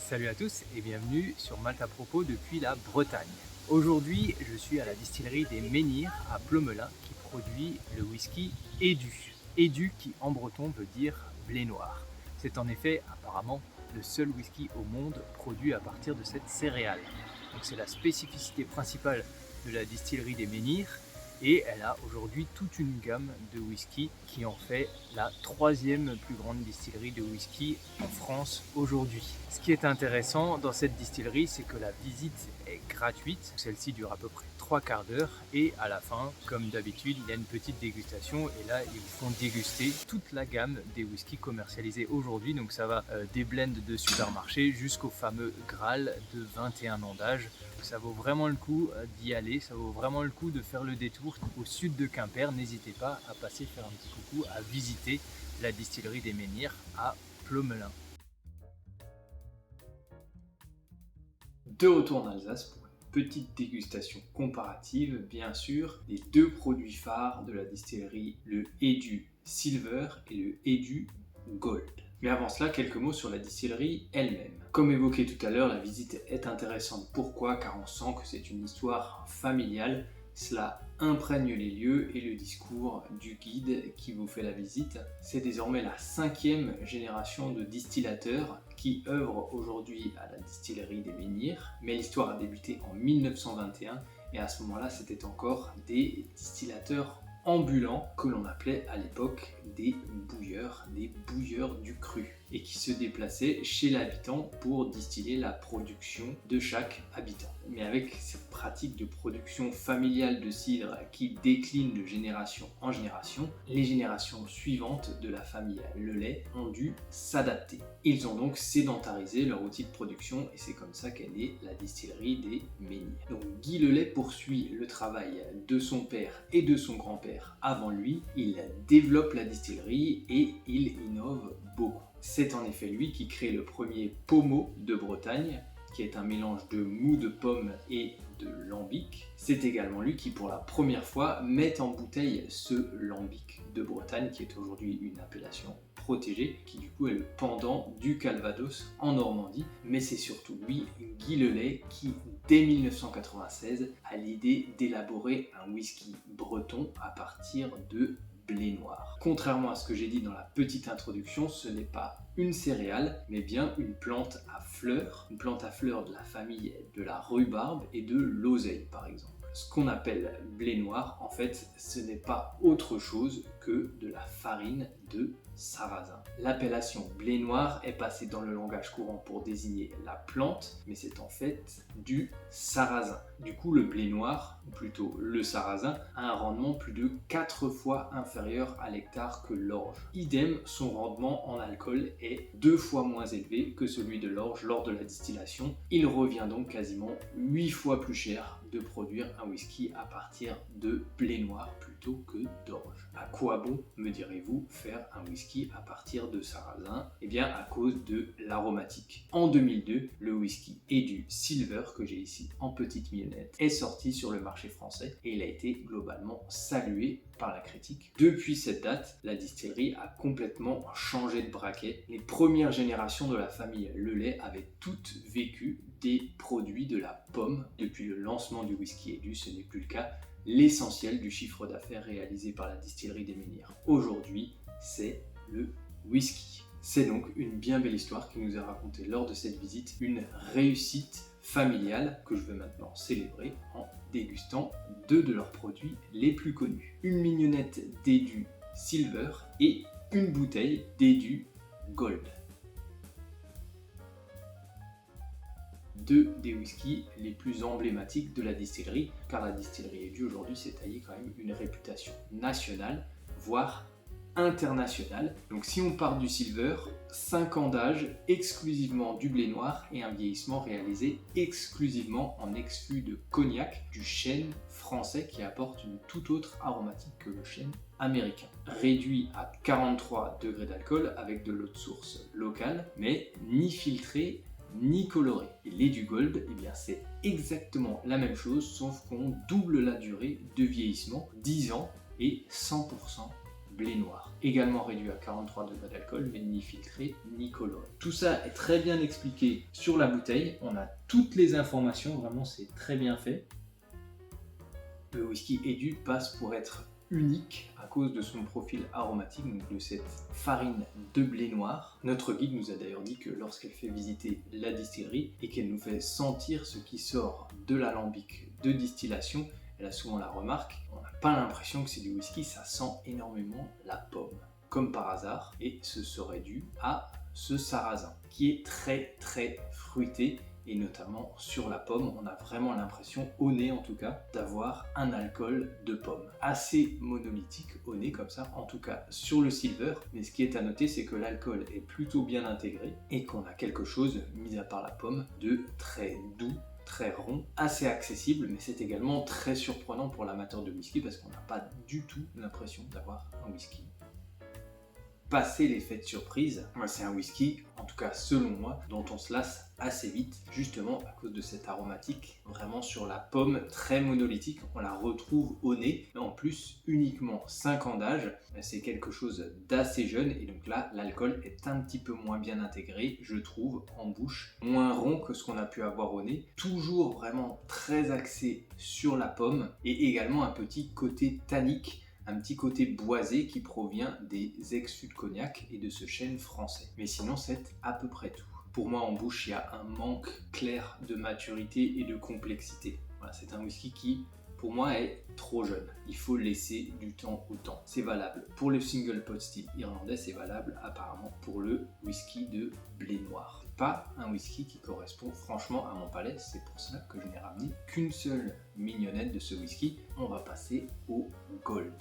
Salut à tous et bienvenue sur Malte à propos depuis la Bretagne. Aujourd'hui, je suis à la distillerie des Menhirs à Plomelin qui produit le whisky Édu. Édu qui en breton veut dire blé noir. C'est en effet apparemment le seul whisky au monde produit à partir de cette céréale. Donc c'est la spécificité principale de la distillerie des Menhirs et elle a aujourd'hui toute une gamme de whisky qui en fait la troisième plus grande distillerie de whisky en France aujourd'hui. Ce qui est intéressant dans cette distillerie, c'est que la visite est gratuite. Celle-ci dure à peu près 3/4 d'heure et à la fin, comme d'habitude, il y a une petite dégustation et là, ils vous font déguster toute la gamme des whiskies commercialisés aujourd'hui. Donc ça va des blends de supermarché jusqu'au fameux Graal de 21 ans d'âge. Ça vaut vraiment le coup d'y aller, ça vaut vraiment le coup de faire le détour au sud de Quimper. N'hésitez pas à passer faire un petit coucou, à visiter la distillerie des Menhirs à Plomelin. De retour en Alsace pour une petite dégustation comparative, bien sûr, des deux produits phares de la distillerie, le Édu Silver et le Édu Gold. Mais avant cela, quelques mots sur la distillerie elle-même. Comme évoqué tout à l'heure, la visite est intéressante. Pourquoi ? Car on sent que c'est une histoire familiale. Cela imprègne les lieux et le discours du guide qui vous fait la visite. C'est désormais la 5e génération de distillateurs qui œuvrent aujourd'hui à la distillerie des Menhirs. Mais l'histoire a débuté en 1921 et à ce moment-là, c'était encore des distillateurs ambulants que l'on appelait à l'époque des bouilleurs du cru et qui se déplaçaient chez l'habitant pour distiller la production de chaque habitant. Mais avec cette pratique de production familiale de cidre qui décline de génération en génération, les générations suivantes de la famille Lelay ont dû s'adapter. Ils ont donc sédentarisé leur outil de production et c'est comme ça qu'est née la distillerie des Menhirs. Donc Guy Lelay poursuit le travail de son père et de son grand-père avant lui. Il développe la distillerie et il innove beaucoup. C'est en effet lui qui crée le premier pommeau de Bretagne, qui est un mélange de mou de pomme et de lambic. C'est également lui qui, pour la première fois, met en bouteille ce lambic de Bretagne, qui est aujourd'hui une appellation protégée, qui du coup est le pendant du Calvados en Normandie. Mais c'est surtout lui, Guy Lelay, qui, dès 1996, a l'idée d'élaborer un whisky breton à partir de blé noir. Contrairement à ce que j'ai dit dans la petite introduction, ce n'est pas une céréale, mais bien une plante à fleurs de la famille de la rhubarbe et de l'oseille par exemple. Ce qu'on appelle blé noir, en fait, ce n'est pas autre chose que de la farine de sarrasin. L'appellation blé noir est passée dans le langage courant pour désigner la plante, mais c'est en fait du sarrasin. Du coup, le blé noir, ou plutôt le sarrasin, a un rendement plus de 4 fois inférieur à l'hectare que l'orge. Idem, son rendement en alcool est 2 fois moins élevé que celui de l'orge lors de la distillation. Il revient donc quasiment 8 fois plus cher de produire un whisky à partir de blé noir plutôt que d'orge. À quoi bon, me direz-vous, faire un whisky à partir de sarrasin ? Eh bien à cause de l'aromatique. En 2002, le whisky Édu Silver, que j'ai ici en petite mignonnette, est sorti sur le marché français et il a été globalement salué par la critique. Depuis cette date, la distillerie a complètement changé de braquet. Les premières générations de la famille Lelay avaient toutes vécu des produits de la pomme. Depuis le lancement du whisky Édu, ce n'est plus le cas. L'essentiel du chiffre d'affaires réalisé par la distillerie des Menhirs aujourd'hui, c'est le whisky. C'est donc une bien belle histoire qui nous est racontée lors de cette visite, une réussite familiale que je vais maintenant célébrer en dégustant 2 de leurs produits les plus connus. Une mignonnette d'Édu Silver et une bouteille d'Édu Gold. 2 des whiskies les plus emblématiques de la distillerie, car la distillerie Édu aujourd'hui s'est taillée quand même une réputation nationale, voire internationale. Donc si on part du Silver, 5 ans d'âge, exclusivement du blé noir et un vieillissement réalisé exclusivement en exfus de cognac du chêne français qui apporte une toute autre aromatique que le chêne américain. Réduit à 43 degrés d'alcool avec de l'eau de source locale, mais ni filtré ni coloré. Et l'Édu Gold, eh bien c'est exactement la même chose, sauf qu'on double la durée de vieillissement, 10 ans et 100% blé noir, également réduit à 43 degrés d'alcool, mais ni filtré ni coloré. Tout ça est très bien expliqué sur la bouteille, on a toutes les informations, vraiment c'est très bien fait. Le whisky Edu passe pour être unique à cause de son profil aromatique, donc de cette farine de blé noir. Notre guide nous a d'ailleurs dit que lorsqu'elle fait visiter la distillerie et qu'elle nous fait sentir ce qui sort de l'alambic de distillation, elle a souvent la remarque, on n'a pas l'impression que c'est du whisky, ça sent énormément la pomme, comme par hasard, et ce serait dû à ce sarrasin, qui est très fruité, et notamment sur la pomme, on a vraiment l'impression, au nez en tout cas, d'avoir un alcool de pomme. Assez monolithique au nez comme ça, en tout cas sur le silver, mais ce qui est à noter c'est que l'alcool est plutôt bien intégré, et qu'on a quelque chose, mis à part la pomme, de très doux, très rond, assez accessible, mais c'est également très surprenant pour l'amateur de whisky parce qu'on n'a pas du tout l'impression d'avoir un whisky. Passer l'effet de surprise, c'est un whisky, en tout cas selon moi, dont on se lasse assez vite, justement à cause de cette aromatique vraiment sur la pomme, très monolithique, on la retrouve au nez, mais en plus uniquement 5 ans d'âge, c'est quelque chose d'assez jeune, et donc là l'alcool est un petit peu moins bien intégré, je trouve, en bouche, moins rond que ce qu'on a pu avoir au nez, toujours vraiment très axé sur la pomme, et également un petit côté tannique, un petit côté boisé qui provient des ex-fûts de cognac et de ce chêne français. Mais sinon, c'est à peu près tout. Pour moi, en bouche, il y a un manque clair de maturité et de complexité. Voilà, c'est un whisky qui, pour moi, est trop jeune. Il faut laisser du temps au temps. C'est valable pour le single pot style irlandais, c'est valable apparemment pour le whisky de blé noir. Pas un whisky qui correspond franchement à mon palais, c'est pour cela que je n'ai ramené qu'une seule mignonnette de ce whisky. On va passer au Gold.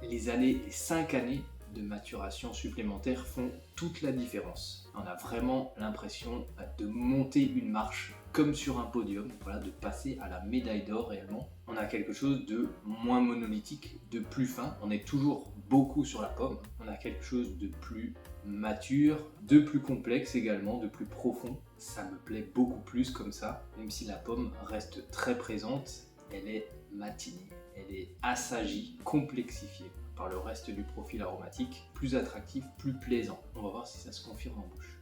Les 5 années de maturation supplémentaire font toute la différence. On a vraiment l'impression de monter une marche comme sur un podium, voilà, de passer à la médaille d'or réellement. On a quelque chose de moins monolithique, de plus fin. On est toujours beaucoup sur la pomme. On a quelque chose de plus mature, de plus complexe également, de plus profond. Ça me plaît beaucoup plus comme ça, même si la pomme reste très présente, elle est matinée. Elle est assagie, complexifiée par le reste du profil aromatique, plus attractif, plus plaisant. On va voir si ça se confirme en bouche.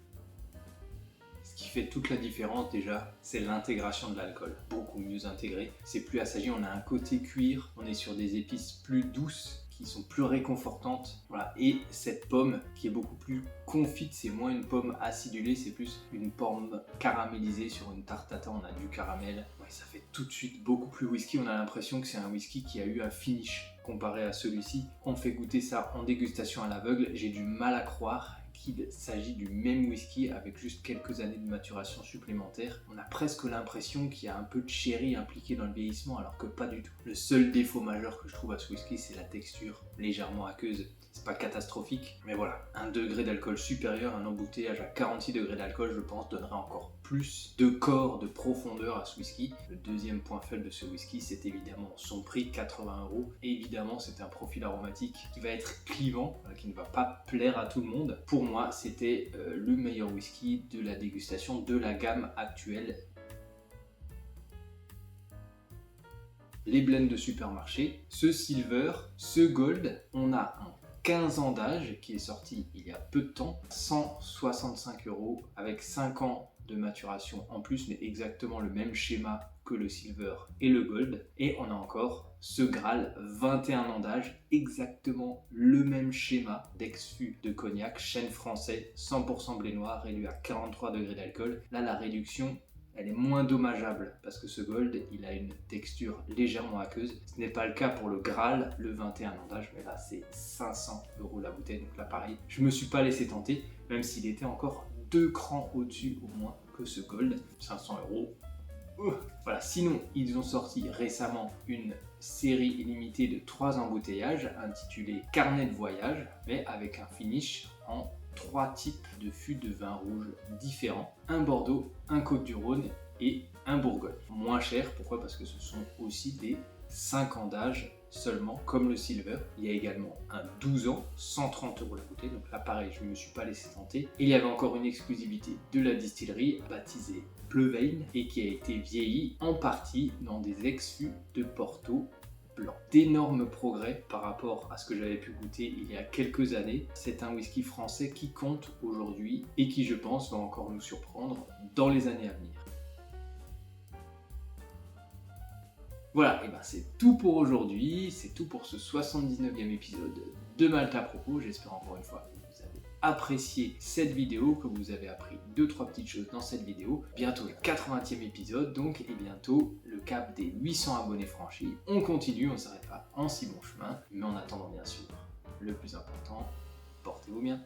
Ce qui fait toute la différence déjà, c'est l'intégration de l'alcool. Beaucoup mieux intégré, c'est plus assagi, on a un côté cuir, on est sur des épices plus douces, qui sont plus réconfortantes, voilà. Et cette pomme qui est beaucoup plus confite, c'est moins une pomme acidulée, c'est plus une pomme caramélisée. Sur une tarte tatin, on a du caramel, ouais, ça fait tout de suite beaucoup plus whisky, on a l'impression que c'est un whisky qui a eu un finish comparé à celui-ci. On fait goûter ça en dégustation à l'aveugle, j'ai du mal à croire qu'il s'agit du même whisky avec juste quelques années de maturation supplémentaire. On a presque l'impression qu'il y a un peu de sherry impliqué dans le vieillissement, alors que pas du tout. Le seul défaut majeur que je trouve à ce whisky, c'est la texture légèrement aqueuse. C'est pas catastrophique, mais voilà, un degré d'alcool supérieur, un embouteillage à 46 degrés d'alcool, je pense, donnerait encore plus de corps, de profondeur à ce whisky. Le deuxième point faible de ce whisky, c'est évidemment son prix, 80 €. Et évidemment, c'est un profil aromatique qui va être clivant, qui ne va pas plaire à tout le monde. Pour moi, c'était le meilleur whisky de la dégustation de la gamme actuelle. Les blends de supermarché, ce silver, ce gold, on a un 15 ans d'âge qui est sorti il y a peu de temps, 165 € avec 5 ans de maturation en plus, mais exactement le même schéma que le silver et le gold. Et on a encore ce Graal, 21 ans d'âge, exactement le même schéma d'ex-fût de cognac, chêne français, 100% blé noir, réduit à 43 degrés d'alcool. Là, la réduction, elle est moins dommageable parce que ce gold, il a une texture légèrement aqueuse. Ce n'est pas le cas pour le Graal, le 21 ans d'âge, mais là c'est 500 € la bouteille. Donc là pareil, je me suis pas laissé tenter, même s'il était encore 2 crans au-dessus au moins que ce gold, 500 €. Voilà, sinon ils ont sorti récemment une série limitée de 3 embouteillages intitulée Carnet de voyage, mais avec un finish en 3 types de fûts de vin rouge différents, un Bordeaux, un Côte-du-Rhône et un Bourgogne. Moins cher, pourquoi? Parce que ce sont aussi des 5 ans d'âge seulement, comme le silver. Il y a également un 12 ans, 130 € la bouteille, donc là pareil, je ne me suis pas laissé tenter. Et il y avait encore une exclusivité de la distillerie baptisée Pleuvein et qui a été vieillie en partie dans des ex-fûts de Porto blanc. D'énormes progrès par rapport à ce que j'avais pu goûter il y a quelques années. C'est un whisky français qui compte aujourd'hui et qui, je pense, va encore nous surprendre dans les années à venir. Voilà, et ben c'est tout pour aujourd'hui, c'est tout pour ce 79e épisode de Malte à propos. J'espère encore une fois que vous avez apprécié cette vidéo, que vous avez appris 2-3 petites choses dans cette vidéo. Bientôt le 80e épisode donc, et bientôt le cap des 800 abonnés franchis. On continue, on ne s'arrête pas en si bon chemin, mais en attendant bien sûr, le plus important, portez-vous bien.